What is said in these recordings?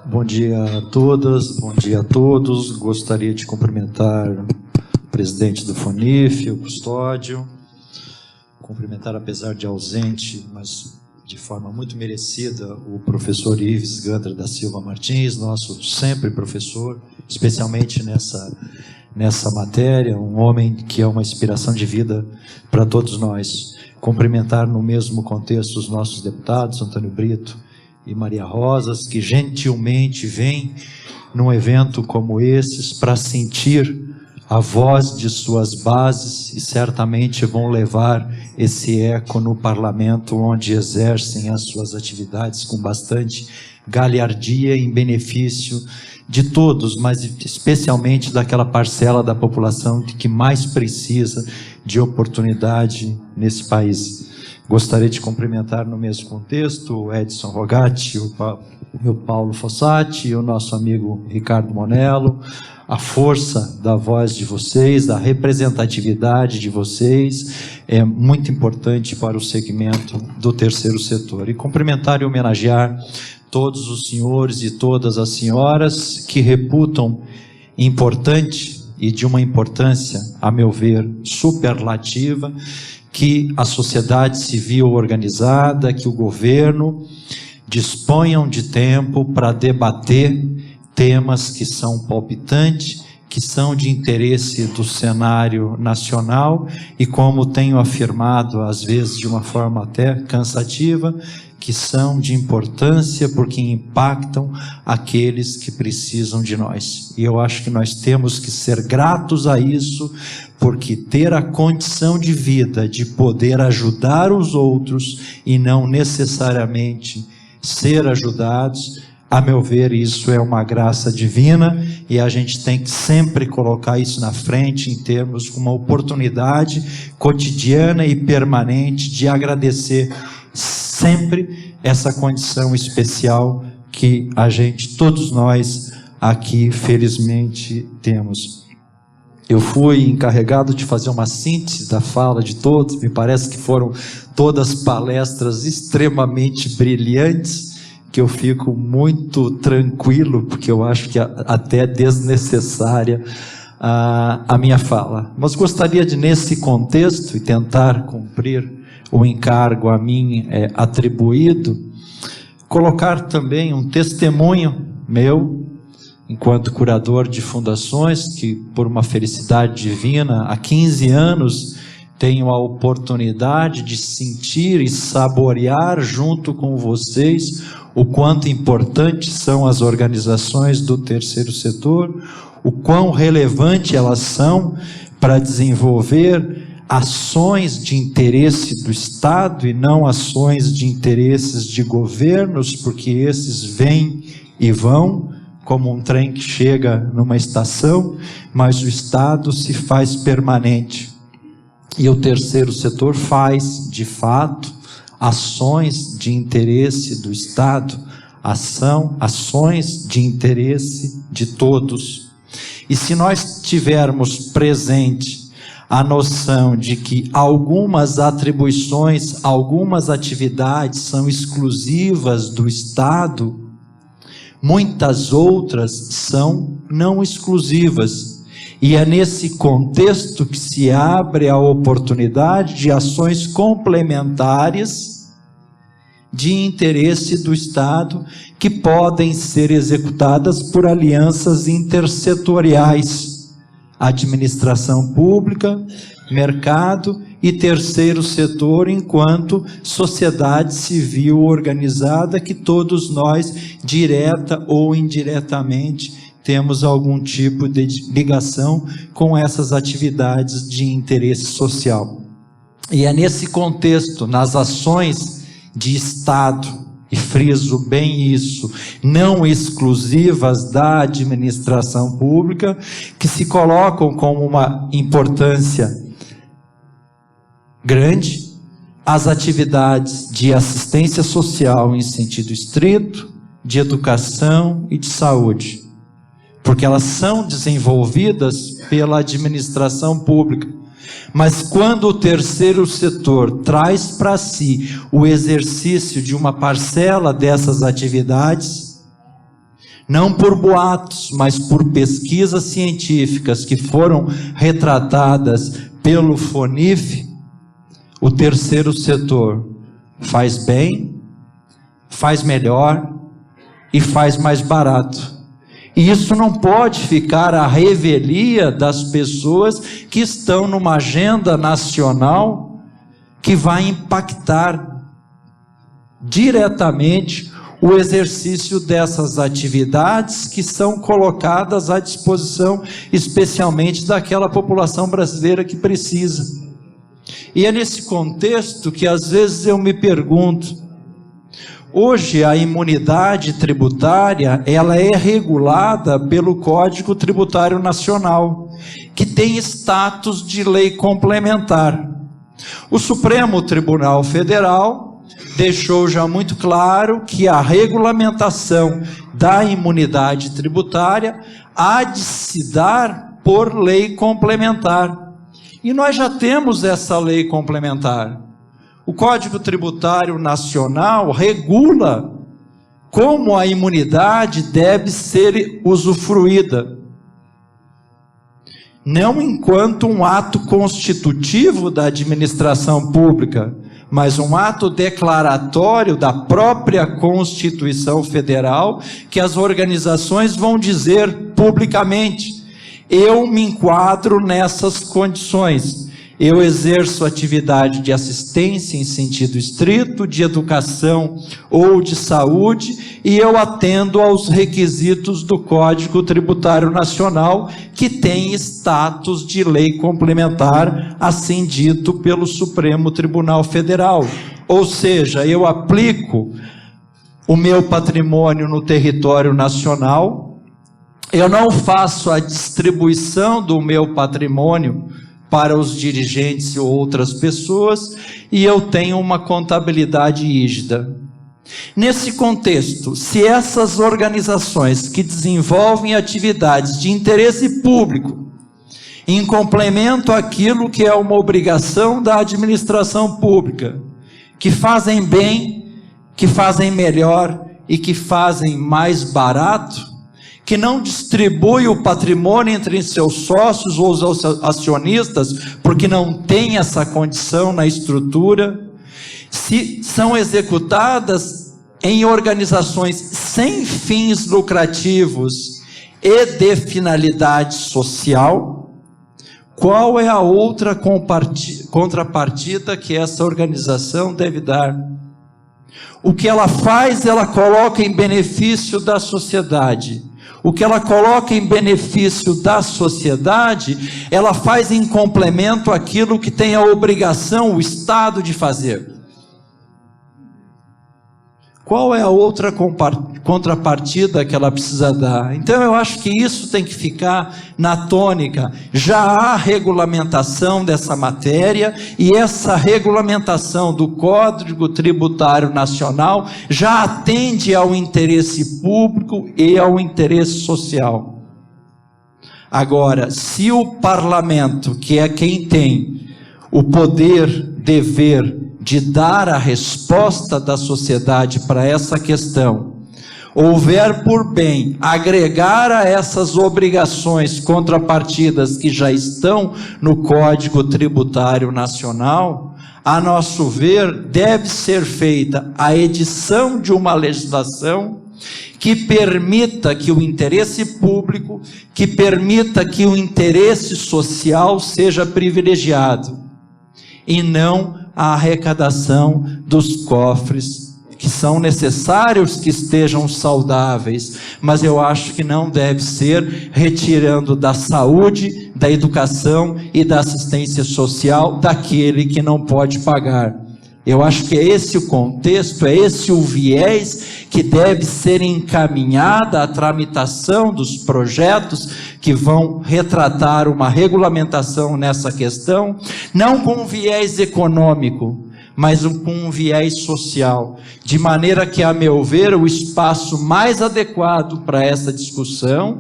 Bom dia a todas, bom dia a todos. Gostaria de cumprimentar o presidente do FONIF, o custódio, cumprimentar, apesar de ausente, mas de forma muito merecida, o professor Ives Gandra da Silva Martins, nosso sempre professor, especialmente nessa matéria, um homem que é uma inspiração de vida para todos nós. Cumprimentar no mesmo contexto os nossos deputados, Antônio Brito e Maria Rosas, que gentilmente vêm num evento como esses para sentir a voz de suas bases e certamente vão levar esse eco no parlamento, onde exercem as suas atividades com bastante galhardia em benefício de todos, mas especialmente daquela parcela da população que mais precisa de oportunidade nesse país. Gostaria de cumprimentar no mesmo contexto o Edson Rogatti, o Paulo Fossati, o nosso amigo Ricardo Monello, a força da voz de vocês, a representatividade de vocês é muito importante para o segmento do terceiro setor. E cumprimentar e homenagear todos os senhores e todas as senhoras que reputam importante e de uma importância, a meu ver, superlativa, que a sociedade civil organizada, que o governo disponham de tempo para debater temas que são palpitantes, que são de interesse do cenário nacional e, como tenho afirmado, às vezes de uma forma até cansativa, que são de importância porque impactam aqueles que precisam de nós. E eu acho que nós temos que ser gratos a isso, porque ter a condição de vida, de poder ajudar os outros e não necessariamente ser ajudados, a meu ver, isso é uma graça divina e a gente tem que sempre colocar isso na frente em termos de uma oportunidade cotidiana e permanente de agradecer sempre essa condição especial que a gente, todos nós aqui, felizmente, temos. Eu fui encarregado de fazer uma síntese da fala de todos, me parece que foram todas palestras extremamente brilhantes, que eu fico muito tranquilo, porque eu acho que até desnecessária a minha fala. Mas gostaria de, nesse contexto, e tentar cumprir o encargo a mim atribuído, colocar também um testemunho meu, enquanto curador de fundações, que por uma felicidade divina, há 15 anos, tenho a oportunidade de sentir e saborear junto com vocês o quanto importantes são as organizações do terceiro setor, o quão relevante elas são para desenvolver ações de interesse do Estado e não ações de interesses de governos, porque esses vêm e vão, como um trem que chega numa estação, mas o Estado se faz permanente. E o terceiro setor faz, de fato, ações de interesse do Estado, ações de interesse de todos. E se nós tivermos presente a noção de que algumas atribuições, algumas atividades são exclusivas do Estado, muitas outras são não exclusivas. E é nesse contexto que se abre a oportunidade de ações complementares de interesse do Estado que podem ser executadas por alianças intersetoriais, administração pública, mercado e terceiro setor, enquanto sociedade civil organizada, que todos nós, direta ou indiretamente, temos algum tipo de ligação com essas atividades de interesse social. E é nesse contexto, nas ações de Estado, e friso bem isso, não exclusivas da administração pública, que se colocam com uma importância grande as atividades de assistência social em sentido estrito, de educação e de saúde, porque elas são desenvolvidas pela administração pública. Mas quando o terceiro setor traz para si o exercício de uma parcela dessas atividades, não por boatos, mas por pesquisas científicas que foram retratadas pelo FONIF, o terceiro setor faz bem, faz melhor e faz mais barato. E isso não pode ficar à revelia das pessoas que estão numa agenda nacional que vai impactar diretamente o exercício dessas atividades que são colocadas à disposição especialmente daquela população brasileira que precisa. E é nesse contexto que às vezes eu me pergunto, hoje a imunidade tributária, ela é regulada pelo Código Tributário Nacional, que tem status de lei complementar. O Supremo Tribunal Federal deixou já muito claro que a regulamentação da imunidade tributária há de se dar por lei complementar. E nós já temos essa lei complementar. O Código Tributário Nacional regula como a imunidade deve ser usufruída. Não enquanto um ato constitutivo da administração pública, mas um ato declaratório da própria Constituição Federal, que as organizações vão dizer publicamente: eu me enquadro nessas condições. Eu exerço atividade de assistência em sentido estrito, de educação ou de saúde, e eu atendo aos requisitos do Código Tributário Nacional, que tem status de lei complementar, assim dito pelo Supremo Tribunal Federal. Ou seja, eu aplico o meu patrimônio no território nacional, eu não faço a distribuição do meu patrimônio para os dirigentes e outras pessoas, e eu tenho uma contabilidade rígida. Nesse contexto, se essas organizações que desenvolvem atividades de interesse público, em complemento àquilo que é uma obrigação da administração pública, que fazem bem, que fazem melhor e que fazem mais barato, que não distribui o patrimônio entre seus sócios ou os acionistas, porque não tem essa condição na estrutura, se são executadas em organizações sem fins lucrativos e de finalidade social, qual é a outra contrapartida que essa organização deve dar? O que ela faz, ela coloca em benefício da sociedade. O que ela coloca em benefício da sociedade, ela faz em complemento àquilo que tem a obrigação, o Estado, de fazer. Qual é a outra contrapartida que ela precisa dar? Então eu acho que isso tem que ficar na tônica. Já há regulamentação dessa matéria, e essa regulamentação do Código Tributário Nacional já atende ao interesse público e ao interesse social. Agora, se o parlamento, que é quem tem o poder, dever de dar a resposta da sociedade para essa questão, houver por bem agregar a essas obrigações contrapartidas que já estão no Código Tributário Nacional, a nosso ver, deve ser feita a edição de uma legislação que permita que o interesse público, que permita que o interesse social seja privilegiado, e não a arrecadação dos cofres, que são necessários que estejam saudáveis, mas eu acho que não deve ser retirando da saúde, da educação e da assistência social daquele que não pode pagar. Eu acho que é esse o contexto, é esse o viés que deve ser encaminhada a tramitação dos projetos que vão retratar uma regulamentação nessa questão, não com um viés econômico, mas com um viés social, de maneira que, a meu ver, o espaço mais adequado para essa discussão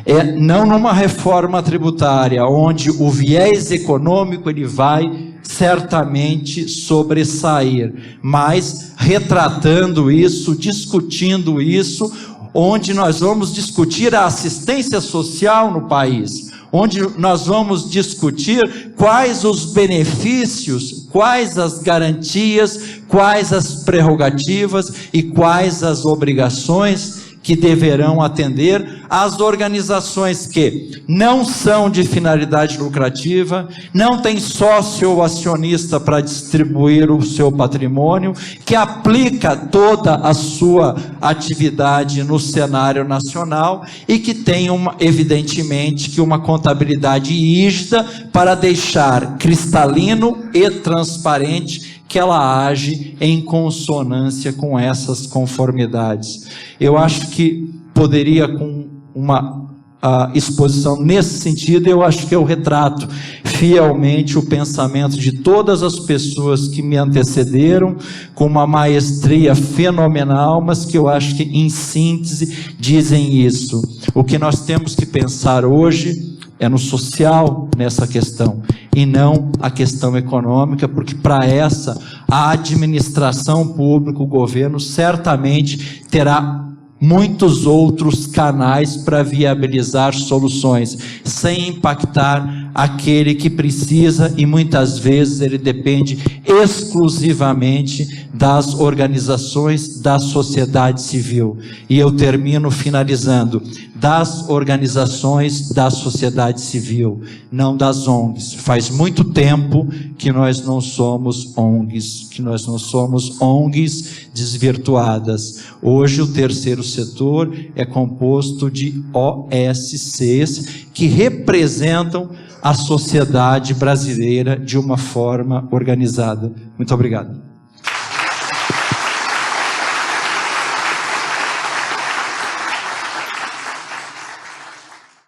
é não numa reforma tributária, onde o viés econômico ele vai certamente sobressair, mas retratando isso, discutindo isso, onde nós vamos discutir a assistência social no país, onde nós vamos discutir quais os benefícios, quais as garantias, quais as prerrogativas e quais as obrigações que deverão atender às organizações que não são de finalidade lucrativa, não tem sócio ou acionista para distribuir o seu patrimônio, que aplica toda a sua atividade no cenário nacional e que tem, evidentemente, que uma contabilidade rígida para deixar cristalino e transparente que ela age em consonância com essas conformidades. Eu acho que poderia, com uma exposição nesse sentido, eu acho que eu retrato fielmente o pensamento de todas as pessoas que me antecederam, com uma maestria fenomenal, mas que eu acho que, em síntese, dizem isso. O que nós temos que pensar hoje é no social, nessa questão, e não a questão econômica, porque para essa, a administração pública, o governo, certamente terá muitos outros canais para viabilizar soluções, sem impactar aquele que precisa, e muitas vezes ele depende exclusivamente das organizações da sociedade civil. E eu termino finalizando: das organizações da sociedade civil, não das ONGs. Faz muito tempo que nós não somos ONGs, desvirtuadas. Hoje o terceiro setor é composto de OSCs que representam a sociedade brasileira de uma forma organizada. Muito obrigado.